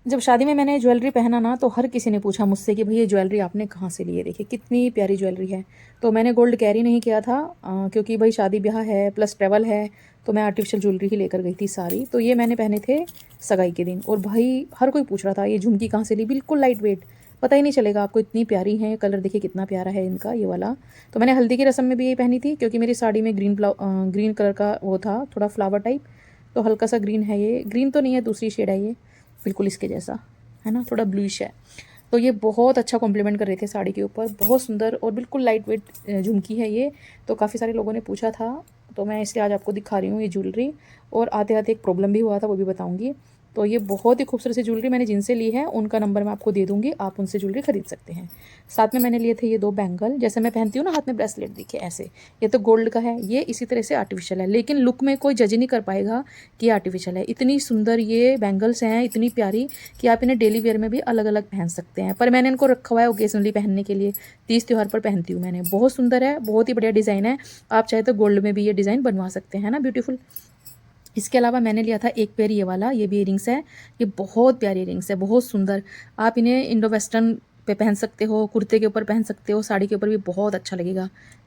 जब शादी में मैंने ज्वेलरी पहना ना तो हर किसी ने पूछा मुझसे कि भाई ये ज्वेलरी आपने कहाँ से ली है, देखिए कितनी प्यारी ज्वेलरी है। तो मैंने गोल्ड कैरी नहीं किया था क्योंकि भाई शादी ब्याह है प्लस ट्रैवल है, तो मैं आर्टिफिशियल ज्वेलरी ही लेकर गई थी सारी। तो ये मैंने पहने थे सगाई के दिन, और भाई हर कोई पूछ रहा था ये झुमकी कहाँ से ली, बिल्कुल लाइट वेट, पता ही नहीं चलेगा आपको, इतनी प्यारी है। कलर देखिए कितना प्यारा है इनका ये वाला। तो मैंने हल्दी की रस्म में भी यही पहनी थी क्योंकि मेरी साड़ी में ग्रीन कलर का वो था, थोड़ा फ्लावर टाइप। तो हल्का सा ग्रीन है, ये ग्रीन तो नहीं है, दूसरी शेड है ये, बिल्कुल इसके जैसा है ना, थोड़ा ब्लूइश है। तो ये बहुत अच्छा कॉम्प्लीमेंट कर रहे थे साड़ी के ऊपर, बहुत सुंदर और बिल्कुल लाइट वेट झुमकी है ये। तो काफ़ी सारे लोगों ने पूछा था, तो मैं इसलिए आज आपको दिखा रही हूँ ये ज्वेलरी। और आते आते एक प्रॉब्लम भी हुआ था, वो भी बताऊँगी। तो ये बहुत ही खूबसूरत सी ज्वेलरी मैंने जिनसे ली है उनका नंबर मैं आपको दे दूँगी, आप उनसे ज्वेलरी खरीद सकते हैं। साथ में मैंने लिए थे ये 2 बैंगल, जैसे मैं पहनती हूँ ना हाथ में ब्रेसलेट, देखिए ऐसे। ये तो गोल्ड का है, ये इसी तरह से आर्टिफिशियल है, लेकिन लुक में कोई जज नहीं कर पाएगा कि ये आर्टिफिशियल है। इतनी सुंदर ये बैंगल्स हैं, इतनी प्यारी कि आप इन्हें डेली वेयर में भी अलग अलग पहन सकते हैं। पर मैंने इनको रखा हुआ है ओकेजनली पहनने के लिए, तीज त्यौहार पर पहनती हूँ मैंने। बहुत सुंदर है, बहुत ही बढ़िया डिज़ाइन है। आप चाहे तो गोल्ड में भी ये डिज़ाइन बनवा सकते हैं ना, ब्यूटीफुल। इसके अलावा मैंने लिया था एक पेयर ये वाला, ये भी इयरिंग्स है। ये बहुत प्यारी इयरिंग्स है, बहुत सुंदर। आप इन्हें इंडो वेस्टर्न पे पहन सकते हो, कुर्ते के ऊपर पहन सकते हो, साड़ी के ऊपर भी बहुत अच्छा लगेगा।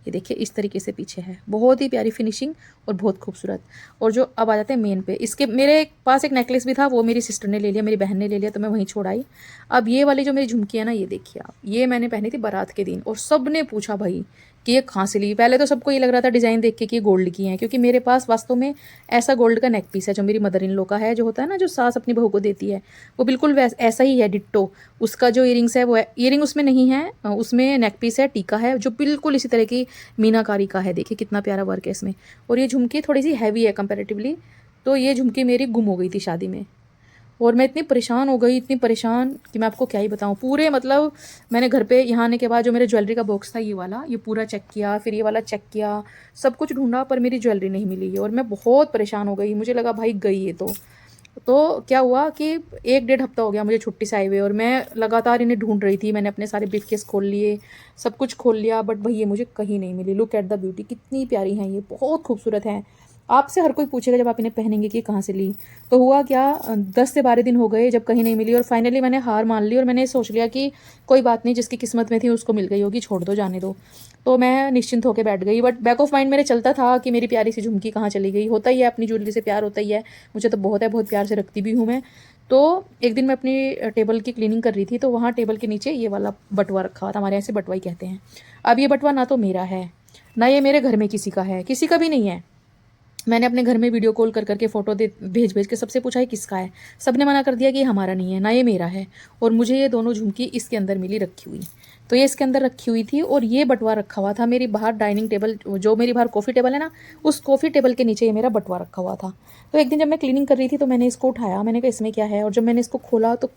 ये देखिए इस तरीके से पीछे है, बहुत ही प्यारी फिनिशिंग और बहुत खूबसूरत। और जो अब आ जाते हैं मेन पे, इसके मेरे पास एक नेकलेस भी था, वो मेरी सिस्टर ने ले लिया, मेरी बहन ने ले लिया, तो मैं वहीं छोड़ आई। अब ये वाली जो मेरी झुमकी है ना, ये देखिए आप, ये मैंने पहनी थी बारात के दिन, और सब ने पूछा भाई कि ये कहाँ से ली। पहले तो सबको ये लग रहा था डिज़ाइन देख के कि ये गोल्ड की हैं, क्योंकि मेरे पास वास्तव में ऐसा गोल्ड का नेक पीस है जो मेरी मदर इन लॉ का है, जो होता है ना जो सास अपनी बहू को देती है, वो बिल्कुल ऐसा ही है डिट्टो। उसका जो इयरिंग्स है वो इयरिंग उसमें नहीं है, उसमें नेक पीस है, टीका है, जो बिल्कुल इसी तरह की मीनाकारी का है। देखिए कितना प्यारा वर्क है इसमें। और ये झुमकी थोड़ी सी हैवी है कंपेरेटिवली। तो ये झुमकी मेरी गुम हो गई थी शादी में, और मैं इतनी परेशान हो गई, इतनी परेशान कि मैं आपको क्या ही बताऊँ। पूरे मतलब मैंने घर पे यहाँ आने के बाद जो मेरे ज्वेलरी का बॉक्स था ये वाला, ये पूरा चेक किया, फिर ये वाला चेक किया, सब कुछ ढूंढा, पर मेरी ज्वेलरी नहीं मिली है। और मैं बहुत परेशान हो गई, मुझे लगा भाई गई ये तो क्या हुआ कि 1 डेढ़ हफ्ता हो गया मुझे छुट्टी से आए हुए, और मैं लगातार इन्हें ढूंढ रही थी। मैंने अपने सारे ब्रीफकेस खोल लिए, सब कुछ खोल लिया, बट भाई ये मुझे कहीं नहीं मिली। लुक एट द ब्यूटी, कितनी प्यारी हैं ये, बहुत खूबसूरत हैं। आपसे हर कोई पूछेगा जब आप इन्हें पहनेंगे कि कहाँ से ली। तो हुआ क्या, 10 से 12 दिन हो गए जब कहीं नहीं मिली, और फाइनली मैंने हार मान ली, और मैंने सोच लिया कि कोई बात नहीं, जिसकी किस्मत में थी उसको मिल गई होगी, छोड़ दो, जाने दो। तो मैं निश्चिंत होकर बैठ गई, बट बैक ऑफ माइंड मेरे चलता था कि मेरी प्यारी सी झुमकी कहाँ चली गई। होता ही है, अपनी ज्वेलरी से प्यार होता ही है, मुझे तो बहुत है, बहुत प्यार से रखती भी हूँ मैं। तो एक दिन मैं अपनी टेबल की क्लीनिंग कर रही थी, तो वहाँ टेबल के नीचे ये वाला बटुआ रखा हुआ था, हमारे यहाँ से बटुआ ही कहते हैं। अब ये बटुआ ना तो मेरा है, ना ये मेरे घर में किसी का है, किसी का भी नहीं है। मैंने अपने घर में वीडियो कॉल कर करके फ़ोटो दे भेज भेज के सबसे पूछा है किसका है, सबने मना कर दिया कि ये हमारा नहीं है, ना ये मेरा है। और मुझे ये दोनों झुमकी इसके अंदर मिली रखी हुई। तो ये इसके अंदर रखी हुई थी, और ये बटुआ रखा हुआ था मेरी बाहर डाइनिंग टेबल, जो मेरी बाहर कॉफ़ी टेबल है ना, उस कॉफ़ी टेबल के नीचे ये मेरा बटुआ रखा हुआ था। तो एक दिन जब मैं क्लीनिंग कर रही थी तो मैंने इसको उठाया, मैंने कहा इसमें क्या है, और जब मैंने इसको खोला तो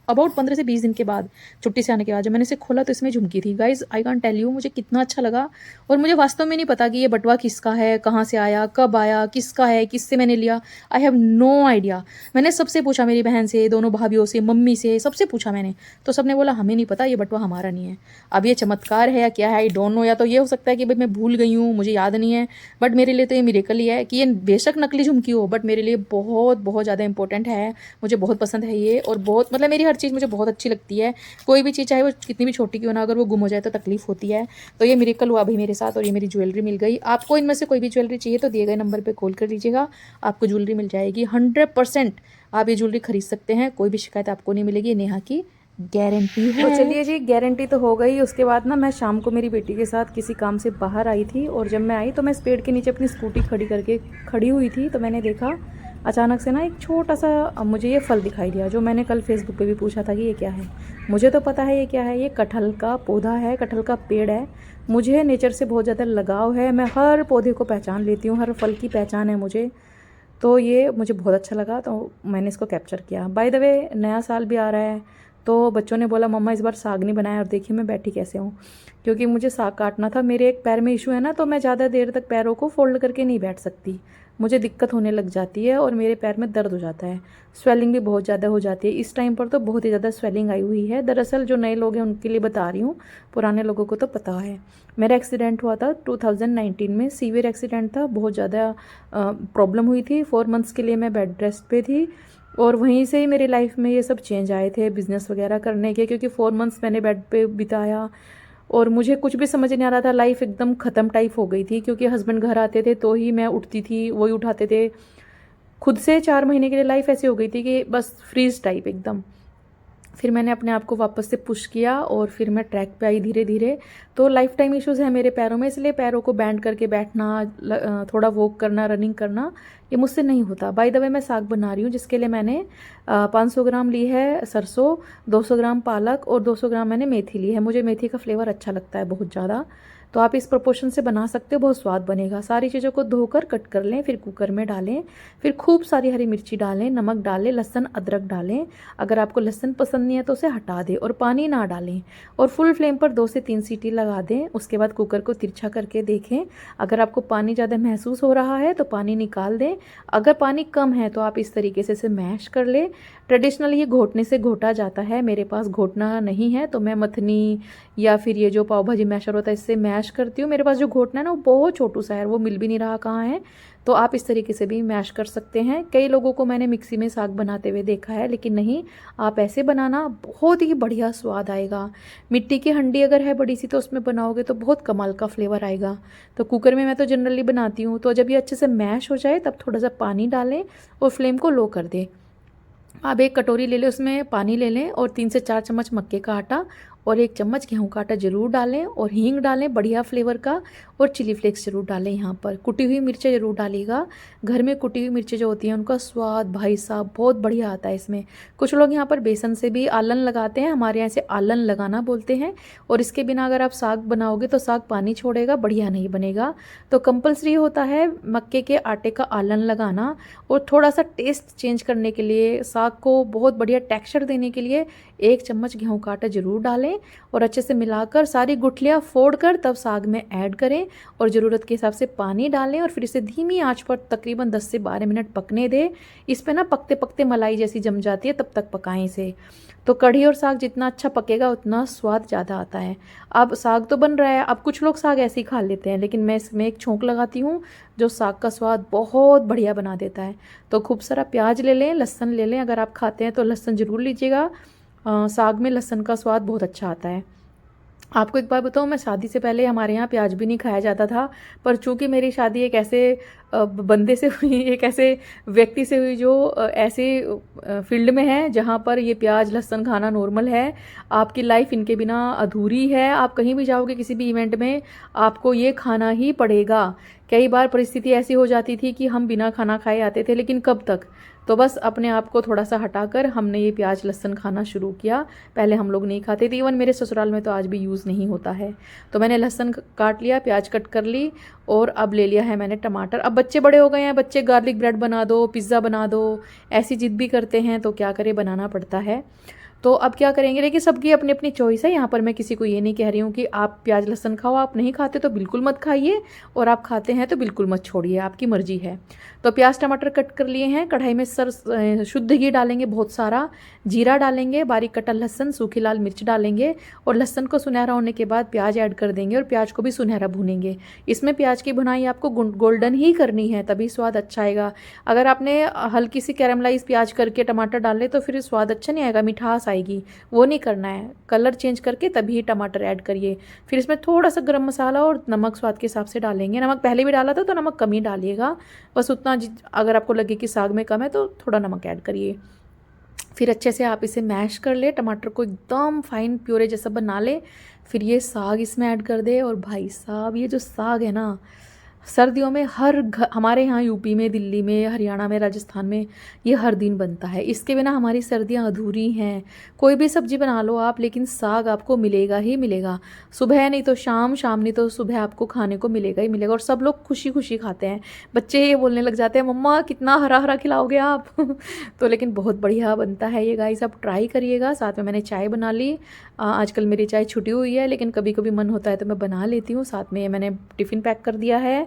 अबाउट 15 से 20 दिन के बाद, छुट्टी से आने के बाद जब मैंने इसे खोला तो इसमें झुमकी थी। Guys I can't tell you मुझे कितना अच्छा लगा। और मुझे वास्तव में नहीं पता कि ये बटुआ किसका है, कहाँ से आया, कब आया, किसका है, किससे मैंने लिया, आई हैव नो आइडिया। मैंने सबसे पूछा, मेरी बहन से, दोनों भाभीियों से, मम्मी से, सबसे पूछा मैंने, तो सबने बोला हमें नहीं पता, ये बटुआ हमारा नहीं है। अब ये चमत्कार है या क्या है, आई डोंट नो। या तो ये हो सकता है कि भाई मैं भूल गई हूँ, मुझे याद नहीं है, बट मेरे लिए तो ये मिरेकल ही है कि ये बेशक नकली झुमकी हो, बट मेरे लिए बहुत बहुत ज़्यादा इंपॉर्टेंट है। मुझे बहुत पसंद है ये, और बहुत मतलब मेरी हर चीज़ मुझे बहुत अच्छी लगती है। कोई भी चीज़ चाहे वो कितनी भी छोटी क्यों ना, अगर वो गुम हो जाए तो तकलीफ होती है। तो ये मिरेकल हुआ भाई मेरे साथ, और ये मेरी ज्वेलरी मिल गई। आपको इनमें से कोई भी ज्वेलरी चाहिए तो दिए गए नंबर पे कॉल कर लीजिएगा, आपको ज्वेलरी मिल जाएगी 100%। आप ये ज्वेलरी खरीद सकते हैं, कोई भी शिकायत आपको नहीं मिलेगी, नेहा की गारंटी है। तो चलिए जी, गारंटी तो हो गई। उसके बाद ना मैं शाम को मेरी बेटी के साथ किसी काम से बाहर आई थी, और जब मैं आई तो मैं इस पेड़ के नीचे अपनी स्कूटी खड़ी हुई थी, तो मैंने देखा अचानक से ना एक छोटा सा मुझे ये फल दिखाई दिया, जो मैंने कल फेसबुक पे भी पूछा था कि ये क्या है। मुझे तो पता है ये क्या है, ये कटहल का पौधा है, कटहल का पेड़ है। मुझे नेचर से बहुत ज़्यादा लगाव है, मैं हर पौधे को पहचान लेती हूँ, हर फल की पहचान है मुझे। तो ये मुझे बहुत अच्छा लगा, तो मैंने इसको कैप्चर किया। बाय द वे नया साल भी आ रहा है, तो बच्चों ने बोला मम्मा इस बार साग नहीं बनाया, और देखिए मैं बैठी कैसे हूँ, क्योंकि मुझे साग काटना था। मेरे एक पैर में इशू है ना, तो मैं ज़्यादा देर तक पैरों को फोल्ड करके नहीं बैठ सकती, मुझे दिक्कत होने लग जाती है, और मेरे पैर में दर्द हो जाता है, स्वेलिंग भी बहुत ज़्यादा हो जाती है। इस टाइम पर तो बहुत ही ज़्यादा स्वेलिंग आई हुई है। दरअसल जो नए लोग हैं उनके लिए बता रही हूँ, पुराने लोगों को तो पता है। मेरा एक्सीडेंट हुआ था 2019 में, सीवियर एक्सीडेंट था, बहुत ज़्यादा प्रॉब्लम हुई थी। 4 मंथ्स के लिए मैं बेड रेस्ट पे थी, और वहीं से ही मेरी लाइफ में ये सब चेंज आए थे बिज़नेस वगैरह करने के, क्योंकि 4 मंथ्स मैंने बेड पे बिताया और मुझे कुछ भी समझ नहीं आ रहा था। लाइफ एकदम ख़त्म टाइप हो गई थी, क्योंकि हस्बैंड घर आते थे तो ही मैं उठती थी, वही उठाते थे। खुद से 4 महीने के लिए लाइफ ऐसी हो गई थी कि बस फ्रीज टाइप एकदम। फिर मैंने अपने आप को वापस से पुश किया और फिर मैं ट्रैक पे आई धीरे धीरे। तो लाइफ टाइम इश्यूज़ है मेरे पैरों में, इसलिए पैरों को बैंड करके बैठना, थोड़ा वॉक करना, रनिंग करना, ये मुझसे नहीं होता। बाय द वे मैं साग बना रही हूँ, जिसके लिए मैंने 500 ग्राम ली है सरसों, 200 ग्राम पालक और 200 ग्राम मैंने मेथी ली है। मुझे मेथी का फ्लेवर अच्छा लगता है बहुत ज़्यादा, तो आप इस प्रोपोर्शन से बना सकते हो, बहुत स्वाद बनेगा। सारी चीज़ों को धोकर कट कर लें, फिर कुकर में डालें, फिर खूब सारी हरी मिर्ची डालें, नमक डालें, लहसुन अदरक डालें। अगर आपको लहसुन पसंद नहीं है तो उसे हटा दें और पानी ना डालें, और फुल फ्लेम पर 2 से 3 सीटी लगा दें। उसके बाद कुकर को तिरछा करके देखें। अगर आपको पानी ज़्यादा महसूस हो रहा है तो पानी निकाल दें। अगर पानी कम है तो आप इस तरीके से इसे मैश कर लें। ट्रेडिशनली ये घोटने से घोटा जाता है, मेरे पास घोटना नहीं है तो मैं मथनी या फिर ये जो पाव भाजी मैशर होता है इससे मैश करती हूँ। मेरे पास जो घोटना है ना वो बहुत छोटू सा है, वो मिल भी नहीं रहा कहाँ है, तो आप इस तरीके से भी मैश कर सकते हैं। कई लोगों को मैंने मिक्सी में साग बनाते हुए देखा है, लेकिन नहीं, आप ऐसे बनाना, बहुत ही बढ़िया स्वाद आएगा। मिट्टी की हंडी अगर है बड़ी सी तो उसमें बनाओगे तो बहुत कमाल का फ्लेवर आएगा। तो कुकर में मैं तो जनरली बनाती हूँ। तो जब ये अच्छे से मैश हो जाए तब थोड़ा सा पानी डालें और फ्लेम को लो कर दें। आप एक कटोरी ले लें, उसमें पानी ले लें और 3 से 4 चम्मच मक्के का आटा और 1 चम्मच गेहूं का आटा ज़रूर डालें, और हींग डालें बढ़िया फ्लेवर का, और चिली फ्लेक्स ज़रूर डालें। यहाँ पर कुटी हुई मिर्चें ज़रूर डालिएगा। घर में कुटी हुई मिर्चें जो होती हैं उनका स्वाद भाई साहब बहुत बढ़िया आता है इसमें। कुछ लोग यहाँ पर बेसन से भी आलन लगाते हैं, हमारे यहाँ से आलन लगाना बोलते हैं। और इसके बिना अगर आप साग बनाओगे तो साग पानी छोड़ेगा, बढ़िया नहीं बनेगा। तो कंपलसरी होता है मक्के के आटे का आलन लगाना। और थोड़ा सा टेस्ट चेंज करने के लिए, साग को बहुत बढ़िया टेक्सचर देने के लिए 1 चम्मच गेहूं का आटा ज़रूर डालें और अच्छे से मिलाकर सारी गुठलियाँ फोड़कर तब साग में ऐड करें, और ज़रूरत के हिसाब से पानी डालें और फिर इसे धीमी आंच पर तकरीबन 10 से 12 मिनट पकने दें। इस पे ना पकते पकते मलाई जैसी जम जाती है, तब तक पकाएं इसे। तो कढ़ी और साग जितना अच्छा पकेगा उतना स्वाद ज़्यादा आता है। अब साग तो बन रहा है, अब कुछ लोग साग ऐसे ही खा लेते हैं, लेकिन मैं इसमें एक छोंक लगाती हूँ जो साग का स्वाद बहुत बढ़िया बना देता है। तो खूब सारा प्याज ले लें, लहसुन ले लें, अगर आप खाते हैं तो लहसुन ज़रूर लीजिएगा। साग में लहसुन का स्वाद बहुत अच्छा आता है। आपको एक बात बताऊँ, मैं शादी से पहले हमारे यहाँ प्याज भी नहीं खाया जाता था, पर चूंकि मेरी शादी एक ऐसे बंदे से हुई, एक ऐसे व्यक्ति से हुई जो ऐसे फील्ड में है जहाँ पर ये प्याज लहसुन खाना नॉर्मल है। आपकी लाइफ इनके बिना अधूरी है। आप कहीं भी जाओगे किसी भी इवेंट में, आपको ये खाना ही पड़ेगा। कई बार परिस्थिति ऐसी हो जाती थी कि हम बिना खाना खाए आते थे, लेकिन कब तक। तो बस अपने आप को थोड़ा सा हटाकर हमने ये प्याज लहसुन खाना शुरू किया। पहले हम लोग नहीं खाते थे, इवन मेरे ससुराल में तो आज भी यूज़ नहीं होता है। तो मैंने लहसुन काट लिया, प्याज कट कर ली, और अब ले लिया है मैंने टमाटर। अब बच्चे बड़े हो गए हैं, बच्चे गार्लिक ब्रेड बना दो, पिज़्ज़ा बना दो, ऐसी जिद भी करते हैं, तो क्या करें, बनाना पड़ता है। तो अब क्या करेंगे, लेकिन सबकी अपनी अपनी चॉइस है। यहाँ पर मैं किसी को ये नहीं कह रही हूँ कि आप प्याज लहसुन खाओ, आप नहीं खाते तो बिल्कुल मत खाइए, और आप खाते हैं तो बिल्कुल मत छोड़िए, आपकी मर्जी है। तो प्याज टमाटर कट कर लिए हैं। कढ़ाई में शुद्ध घी डालेंगे बहुत सारा, जीरा डालेंगे, बारीक कटा लहसुन, सूखी लाल मिर्च डालेंगे, और लहसुन को सुनहरा होने के बाद प्याज ऐड कर देंगे और प्याज को भी सुनहरा भूनेंगे। इसमें प्याज की भुनाई आपको गोल्डन ही करनी है, तभी स्वाद अच्छा आएगा। अगर आपने हल्की सी कैरमलाइज प्याज करके टमाटर डाले तो फिर स्वाद अच्छा नहीं आएगा, मिठास आएगी, वो नहीं करना है। कलर चेंज करके तभी टमाटर ऐड करिए। फिर इसमें थोड़ा सा गरम मसाला और नमक स्वाद के हिसाब से डालेंगे। नमक पहले भी डाला था तो नमक कम ही डालिएगा, बस उतना। अगर आपको लगे कि साग में कम है तो थोड़ा नमक ऐड करिए। फिर अच्छे से आप इसे मैश कर ले, टमाटर को एकदम फाइन प्यूरे जैसा बना ले। फिर ये साग इसमें ऐड कर दे, और भाई साहब ये जो साग है ना, सर्दियों में हमारे यहाँ यूपी में, दिल्ली में, हरियाणा में, राजस्थान में ये हर दिन बनता है। इसके बिना हमारी सर्दियाँ अधूरी हैं। कोई भी सब्जी बना लो आप, लेकिन साग आपको मिलेगा ही मिलेगा। सुबह नहीं तो शाम, शाम नहीं तो सुबह आपको खाने को मिलेगा ही मिलेगा, और सब लोग खुशी खुशी खाते हैं। बच्चे ये बोलने लग जाते हैं, मम्मा कितना हरा हरा खिलाओगे आप तो लेकिन बहुत बढ़िया बनता है ये गाइस, आप ट्राई करिएगा। साथ में मैंने चाय बना ली। आजकल मेरी चाय छुटी हुई है, लेकिन कभी कभी मन होता है तो मैं बना लेती हूँ। साथ में मैंने टिफ़िन पैक कर दिया है,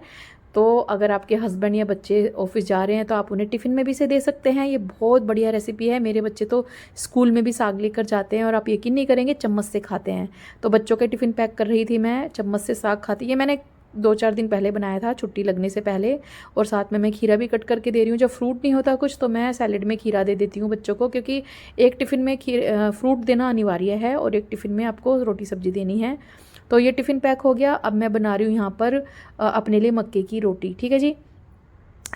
तो अगर आपके हस्बैंड या बच्चे ऑफिस जा रहे हैं तो आप उन्हें टिफ़िन में भी इसे दे सकते हैं। ये बहुत बढ़िया रेसिपी है। मेरे बच्चे तो स्कूल में भी साग लेकर जाते हैं, और आप यकीन नहीं करेंगे चम्मच से खाते हैं। तो बच्चों के टिफ़िन पैक कर रही थी मैं, चम्मच से साग खाती। ये मैंने 2-4 दिन पहले बनाया था छुट्टी लगने से पहले। और साथ में मैं खीरा भी कट करके दे रही हूँ। जब फ्रूट नहीं होता कुछ तो मैं सैलेड में खीरा दे देती हूँ बच्चों को, क्योंकि एक टिफ़िन में फ्रूट देना अनिवार्य है और एक टिफ़िन में आपको रोटी सब्जी देनी है। तो ये टिफ़िन पैक हो गया। अब मैं बना रही हूँ यहाँ पर अपने लिए मक्के की रोटी। ठीक है जी।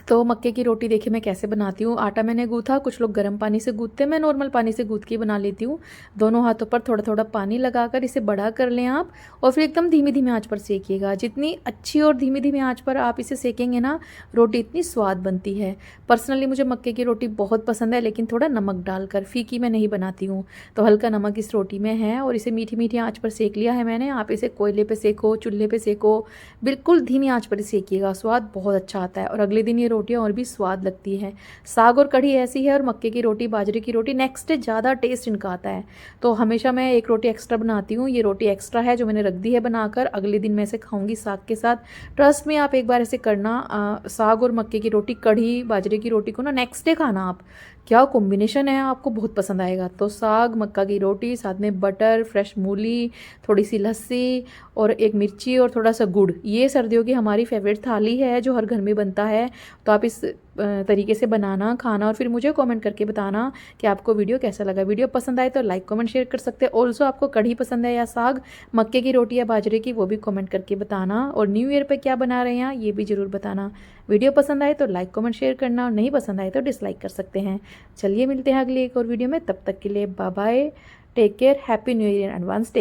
तो मक्के की रोटी देखिए मैं कैसे बनाती हूँ। आटा मैंने गूँथा, कुछ लोग गर्म पानी से गूँथते हैं, मैं नॉर्मल पानी से गूँथ के बना लेती हूँ। दोनों हाथों पर थोड़ा थोड़ा पानी लगाकर इसे बड़ा कर लें आप, और फिर एकदम धीमी धीमी आंच पर सेकिएगा। जितनी अच्छी और धीमी धीमी आंच पर आप इसे सेकेंगे ना, रोटी इतनी स्वाद बनती है। पर्सनली मुझे मक्के की रोटी बहुत पसंद है, लेकिन थोड़ा नमक डालकर, फीकी मैं नहीं बनाती हूँ। तो हल्का नमक इस रोटी में है और इसे मीठी मीठी आँच पर सेक लिया है मैंने। आप इसे कोयले पर सेको, चूल्हे पर सेको, बिल्कुल धीमी आँच पर सेकिएगा, स्वाद बहुत अच्छा आता है और अगले दिन ये रोटियाँ और भी स्वाद लगती है। साग और कढ़ी ऐसी है और मक्के की रोटी, बाजरे की रोटी नेक्स्ट डे ज़्यादा टेस्ट इनका आता है। तो हमेशा मैं एक रोटी एक्स्ट्रा बनाती हूँ। ये रोटी एक्स्ट्रा है जो मैंने रख दी है बनाकर, अगले दिन मैं इसे खाऊंगी साग के साथ। ट्रस्ट में आप एक बार ऐसे करना, साग और मक्के की रोटी, कढ़ी बाजरे की रोटी को ना नेक्स्ट डे खाना आप, क्या कॉम्बिनेशन है, आपको बहुत पसंद आएगा। तो साग, मक्का की रोटी, साथ में बटर, फ्रेश मूली, थोड़ी सी लस्सी और एक मिर्ची और थोड़ा सा गुड़, ये सर्दियों की हमारी फेवरेट थाली है जो हर घर में बनता है। तो आप इस तरीके से बनाना, खाना और फिर मुझे कमेंट करके बताना कि आपको वीडियो कैसा लगा। वीडियो पसंद आए तो लाइक कमेंट शेयर कर सकते हैं। ऑल्सो आपको कढ़ी पसंद है या साग, मक्के की रोटी या बाजरे की, वो भी कमेंट करके बताना। और न्यू ईयर पे क्या बना रहे हैं ये भी ज़रूर बताना। वीडियो पसंद आए तो लाइक कमेंट शेयर करना और नहीं पसंद आए तो डिसलाइक कर सकते हैं। चलिए मिलते हैं अगली एक और वीडियो में, तब तक के लिए bye bye, take care, happy new year in advance.